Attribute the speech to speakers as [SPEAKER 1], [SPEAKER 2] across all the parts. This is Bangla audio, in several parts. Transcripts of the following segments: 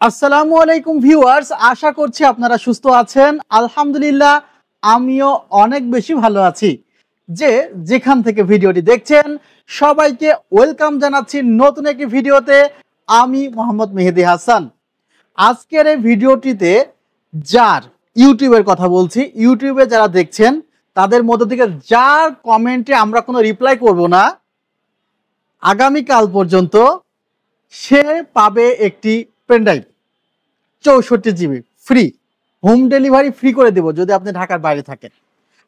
[SPEAKER 1] আসসালামু আলাইকুম ভিউয়ার্স, আশা করছি আপনারা সুস্থ আছেন। আলহামদুলিল্লাহ আমিও অনেক বেশি ভালো আছি। যেখান থেকে ভিডিওটি দেখছেন সবাইকে ওয়েলকাম জানাচ্ছি নতুন একটি ভিডিওতে। আমি মোহাম্মদ মেহেদি হাসান। আজকের এই ভিডিওটিতে যার ইউটিউবের কথা বলছি, ইউটিউবে যারা দেখছেন তাদের মধ্য থেকে যার কমেন্টে আমরা কোনো রিপ্লাই করব না আগামীকাল পর্যন্ত, সে পাবে একটি pen drive 64 GB free. Home delivery free করে দেব যদি আপনি ঢাকার বাইরে থাকেন।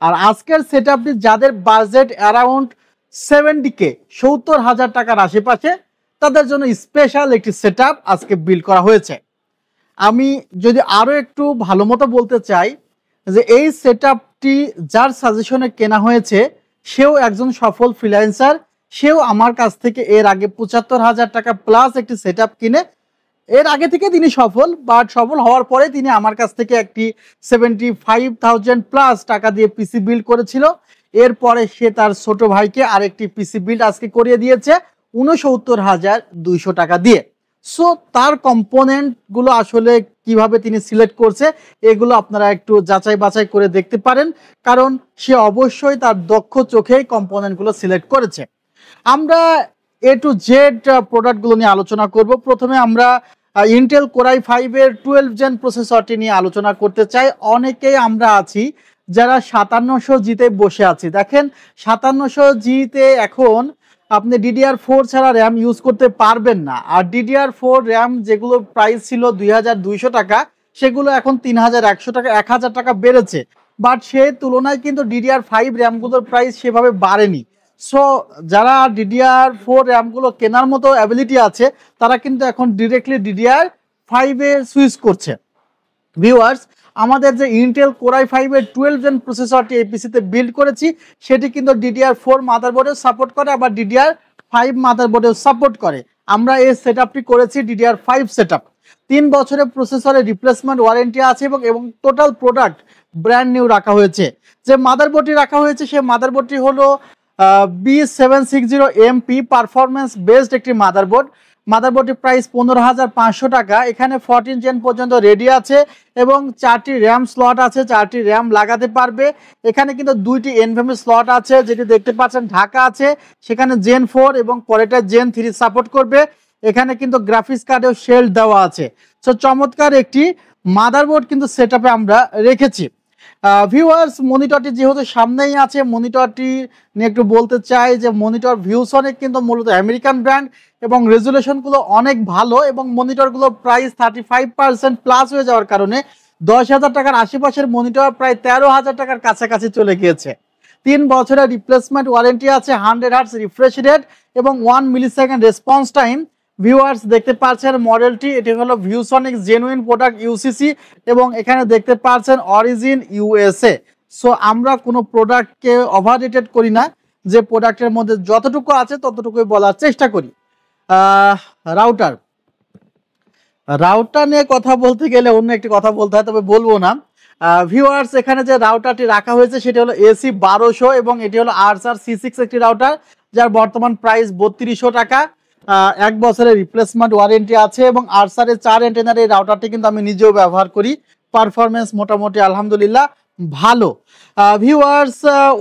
[SPEAKER 1] আর আজকের সেটআপটি যাদের বাজেট অ্যারাউন্ড 70K 70,000 টাকার আশেপাশে, তাদের জন্য স্পেশাল একটি সেটআপ আজকে বিল্ড করা হয়েছে। আমি যদি আরও একটু ভালো মতো বলতে চাই যে এই সেটআপটি যার সাজেশনে কেনা হয়েছে সেও একজন সফল ফ্রিল্যান্সার। সেও আমার কাছ থেকে এর আগে 75,000 টাকা প্লাস একটি সেটআপ কিনে এর আগে থেকে তিনি সফল, বাট সফল হওয়ার পরে তিনি আমার কাছ থেকে একটি 75,000 প্লাস টাকা দিয়ে পিসি বিল্ড করেছিল। এরপরে সে তার ছোট ভাইকে আরেকটি পিসি বিল্ড আজকে করিয়ে দিয়েছে 69,200 টাকা দিয়ে। সো তার কম্পোনেন্টগুলো আসলে কিভাবে তিনি সিলেক্ট করছে এগুলো আপনারা একটু যাচাই বাছাই করে দেখতে পারেন, কারণ সে অবশ্যই তার দক্ষ চোখেই কম্পোনেন্টগুলো সিলেক্ট করেছে। আমরা এ টু জেড প্রোডাক্টগুলো নিয়ে আলোচনা করব। প্রথমে আমরা ইন্টেল কোরাই 5 এর 12 জেন প্রসেসরটি নিয়ে আলোচনা করতে চাই। অনেকেই আমরা আছি যারা 5700Gতে বসে আছি। দেখেন 5700Gতে এখন আপনি DDR4 ছাড়া র্যাম ইউজ করতে পারবেন না। আর DDR4 র্যাম যেগুলো প্রাইস ছিল 2200 টাকা, সেগুলো এখন 3100 টাকা, 1000 টাকা বেড়েছে। বাট সেই তুলনায় কিন্তু DDR5 র্যামগুলোর প্রাইস সেভাবে বাড়েনি। সো যারা DDR4 র্যামগুলো কেনার মতো অ্যাবিলিটি আছে তারা কিন্তু এখন ডিরেক্টলি DDR5 এ সুইচ করছে। ভিউয়ার্স, আমাদের যে ইন্টেল কোরাই 5 এর 12 জেন প্রসেসরটি এপিসিতে বিল্ড করেছি সেটি কিন্তু DDR4 মাদারবোর্ডেও সাপোর্ট করে, আবার DDR5 মাদারবোর্ডেও সাপোর্ট করে। আমরা এই সেটআপটি করেছি DDR5 সেটআপ। 3 বছরের প্রসেসরের রিপ্লেসমেন্ট ওয়ারেন্টি আছে এবং টোটাল প্রোডাক্ট ব্র্যান্ড নিউ রাখা হয়েছে। যে মাদারবোর্ডটি রাখা হয়েছে সেই মাদারবোর্ডটি হলো B760MP পারফরমেন্স বেসড একটি মাদারবোর্ড। মাদারবোর্ডের প্রাইস 15,500 টাকা। এখানে 14 জেন পর্যন্ত রেডি আছে এবং 4টি র্যাম স্লট আছে, 4টি র্যাম লাগাতে পারবে। এখানে কিন্তু 2টি এনভিএমই স্লট আছে, যেটি দেখতে পাচ্ছেন ঢাকা আছে, সেখানে Gen 4 এবং পরেরটা Gen 3 সাপোর্ট করবে। এখানে কিন্তু গ্রাফিক্স কার্ডেও শেল্ড দেওয়া আছে। সো চমৎকার একটি মাদারবোর্ড কিন্তু সেটআপে আমরা রেখেছি। ভিউয়ার্স, মনিটরটি যেহেতু সামনেই আছে, মনিটরটি নিয়ে একটু বলতে চাই যে মনিটর ভিউসনিক কিন্তু মূলত আমেরিকান ব্র্যান্ড এবং রেজুলেশনগুলো অনেক ভালো এবং মনিটরগুলো প্রাইস 35% প্লাস হয়ে যাওয়ার কারণে 10,000 টাকার আশেপাশের মনিটর প্রায় 13,000 টাকার কাছাকাছি চলে গিয়েছে। 3 বছরের রিপ্লেসমেন্ট ওয়ারেন্টি আছে, 100 হার্টজ রিফ্রেশ রেট এবং 1 মিলিসেকেন্ড রেসপন্স টাইম। ভিউয়ার্স, দেখতে পাচ্ছেন মডেলটি, এটি হলো ভিউসনিক জেনুইন প্রোডাক্ট ইউসিসি এবং এখানে দেখতে পাচ্ছেন অরিজিন USA। সো আমরা কোনো প্রোডাক্টকে ওভার রেটেড করি না, যে প্রোডাক্টের মধ্যে যতটুকু আছে ততটুকুই বলার চেষ্টা করি। রাউটার নিয়ে কথা বলতে গেলে অন্য একটি কথা বলতে হয়, তবে বলবো না। ভিউয়ার্স, এখানে যে রাউটারটি রাখা হয়েছে সেটি হলো AC1200 এবং এটি হলো আরসার C6 একটি রাউটার, যার বর্তমান প্রাইস 3200 টাকা। 1 বছরের রিপ্লেসমেন্ট ওয়ারেন্টি আছে এবং আরসারের 4 অ্যান্টেনার এই রাউটারটি কিন্তু আমি নিজেও ব্যবহার করি। পারফরমেন্স মোটামুটি আলহামদুলিল্লাহ ভালো। ভিউয়ার্স,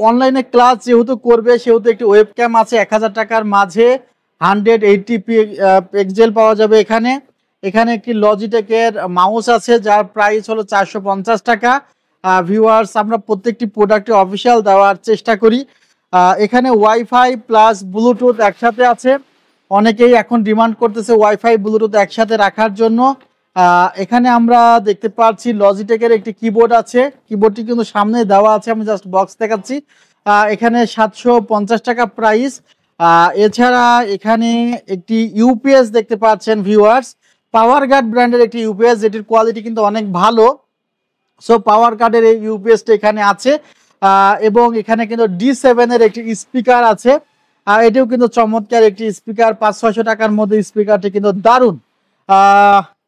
[SPEAKER 1] অনলাইনে ক্লাস যেহেতু করবে সেহেতু একটি ওয়েবক্যাম আছে 1000 টাকার মাঝে, 180p পিক্সেল পাওয়া যাবে এখানে। এখানে একটি লজিটেকের মাউস আছে যার প্রাইস হলো 450 টাকা। ভিউয়ার্স, আমরা প্রত্যেকটি প্রোডাক্টে অফিসিয়াল দেওয়ার চেষ্টা করি। এখানে ওয়াইফাই প্লাস ব্লুটুথ একসাথে আছে। অনেকেই এখন ডিমান্ড করতেছে ওয়াইফাই ব্লুটুথ একসাথে রাখার জন্য। এখানে আমরা দেখতে পাচ্ছি লজিটেকের একটি কিবোর্ড আছে, কিবোর্ডটি কিন্তু সামনে দেওয়া আছে, আমি জাস্ট বক্স দেখাচ্ছি। এখানে 750 টাকা প্রাইস। এছাড়া এখানে একটি ইউপিএস দেখতে পাচ্ছেন ভিউয়ার্স, পাওয়ার গার্ড ব্র্যান্ডের একটি ইউপিএস, যেটির কোয়ালিটি কিন্তু অনেক ভালো। সো পাওয়ার গার্ডের এই ইউপিএসটা এখানে আছে এবং এখানে কিন্তু D7 এর একটি স্পিকার আছে। এটিও কিন্তু চমৎকার একটি স্পিকার, 500-600 টাকার মধ্যে স্পিকারটি কিন্তু দারুণ।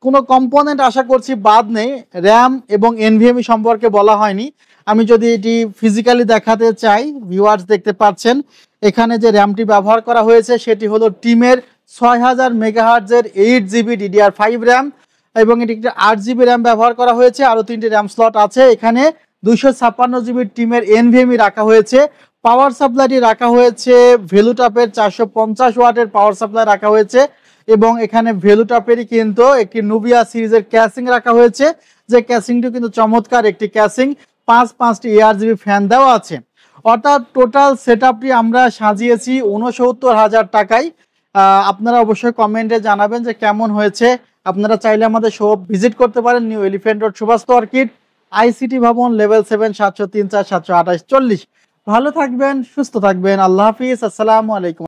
[SPEAKER 1] কোনো কম্পোনেন্ট আশা করছি বাদ নেই। র্যাম এবং NVMe সম্পর্কে বলা হয়নি। আমি যদি এটি ফিজিক্যালি দেখাতে চাই, ভিউয়ার্স দেখতে পাচ্ছেন এখানে যে র্যামটি ব্যবহার করা হয়েছে সেটি হলো টিমের 6000 মেগাহার্টজের 8GB DDR5 র্যাম। এবং এটি একটি 8GB র্যাম ব্যবহার করা হয়েছে, আরও 3টি র্যাম স্লট আছে। এখানে 256GB টিমের NVMe রাখা হয়েছে। পাওয়ার সাপ্লাইটি রাখা হয়েছে ভ্যালুটপের 450 ওয়াটের পাওয়ার সাপ্লাই রাখা হয়েছে এবং এখানে ভ্যালুটপেরই কিন্তু একটি নুবিয়া সিরিজের ক্যাসিং রাখা হয়েছে, যে ক্যাসিংটি কিন্তু চমৎকার একটি ক্যাসিং। 5টি ARGB ফ্যান দেওয়া আছে। অর্থাৎ টোটাল সেটআপটি আমরা সাজিয়েছি 69,000 টাকায়। আপনারা অবশ্যই কমেন্টে জানাবেন যে কেমন হয়েছে। আপনারা চাইলে আমাদের শপ ভিজিট করতে পারেন, new elephant road, Subhash Orchid, ICT ভবন, লেভেল 7, 703 4 728 40। ভালো থাকবেন, সুস্থ থাকবেন। আল্লাহ হাফিজ, আসসালামু আলাইকুম।